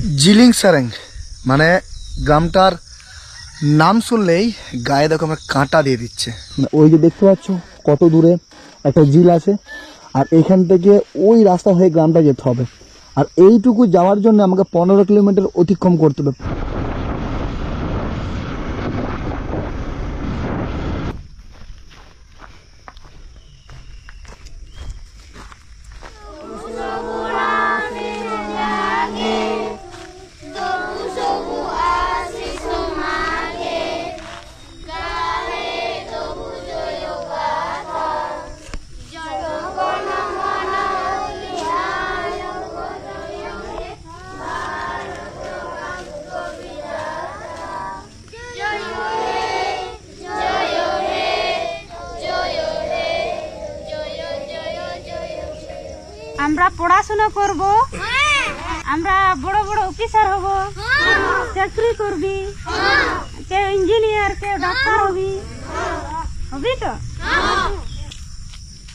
জিলিং সারেং মানে গ্রামটার নাম শুনলেই গায়ে দেখো আমার কাঁটা দিয়ে দিচ্ছে। ওই যে দেখতে পাচ্ছ কত দূরে একটা ঝিল আছে, আর এখান থেকে ওই রাস্তা হয়ে গ্রামটা যেতে হবে, আর এইটুকু যাওয়ার জন্য আমাকে 15 কিলোমিটার অতিক্রম করতে হবে। আমরা পড়াশোনা করব, আমরা বড় বড় অফিসার হব, চাকরি করবি, কেউ ইঞ্জিনিয়ার, কেউ ডাক্তার হবি, হবি তো?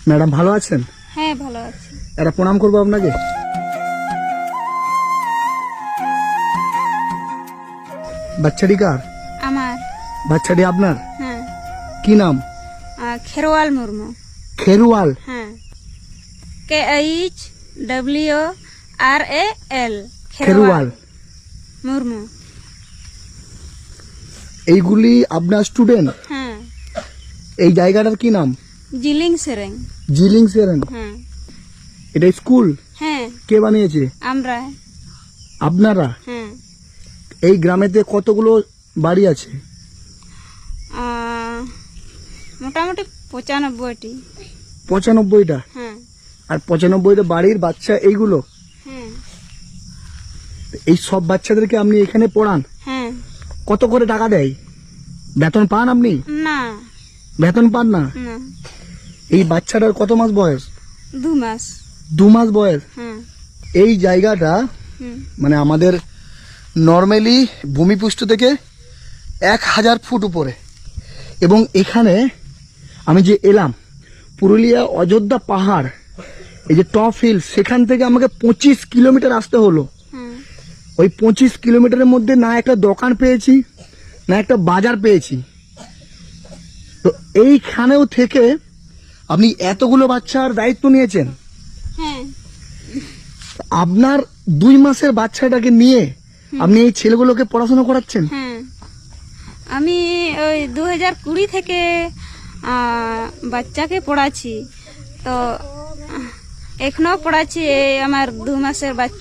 ম্যাডাম ভালো আছেন? হ্যাঁ ভালো আছি। একটা প্রণাম করবো আপনাকে। বাচ্চাটি কার? আমার। বাচ্চাটি আপনার? হ্যাঁ। কি নাম? খেরওয়াল মুর্মু। খেরওয়াল? হ্যাঁ, KHWRAL খেরওয়াল মুর্মু। এইগুলি আপনার স্টুডেন্ট? হ্যাঁ। এই জায়গাটার কি নাম? জিলিং সেরেং। জিলিং সেরেং? হ্যাঁ। এটা স্কুল? হ্যাঁ। কে বানিয়েছে? আমরা। আপনারা? হ্যাঁ। এই গ্রামেতে কতগুলো বাড়ি আছে? মোটামুটি 95টি। 95টা? হ্যাঁ। আর 95টা বাড়ির বাচ্চা এইগুলো? হ্যাঁ। এই সব বাচ্চাদেরকে আপনি এখানে পড়ান? হ্যাঁ। কত করে টাকা দেয়? বেতন পান আপনি? না। বেতন পান না? না। এই বাচ্চাটার কত মাস বয়স? 2 মাস। 2 মাস বয়স? হ্যাঁ। এই জায়গাটা মানে আমাদের নর্মালি ভূমিপৃষ্ঠ থেকে 1000 ফুট উপরে, এবং এখানে আমি যে এলাম পুরুলিয়া অযোধ্যা পাহাড়, এই যে টপ হিল, সেখান থেকে আমাকে 25 কিলোমিটার আসতে হলো। ওই 25 কিলোমিটারের মধ্যে না একটা দোকান পেয়েছি, না একটা বাজার পেয়েছি। তো এইখানেও থেকে আপনি এতগুলো বাচ্চার দায়িত্ব নিয়েছেন। হ্যাঁ। আপনার 2 মাসের বাচ্চাটাকে নিয়ে আপনি এই ছেলেগুলোকে পড়াশোনা করাচ্ছেন? হ্যাঁ, আমি ওই 2020 থেকে বাচ্চাকে পড়াচ্ছি, তো এখনো পড়াচ্ছি। এই আমার 2 মাসের বাচ্চা।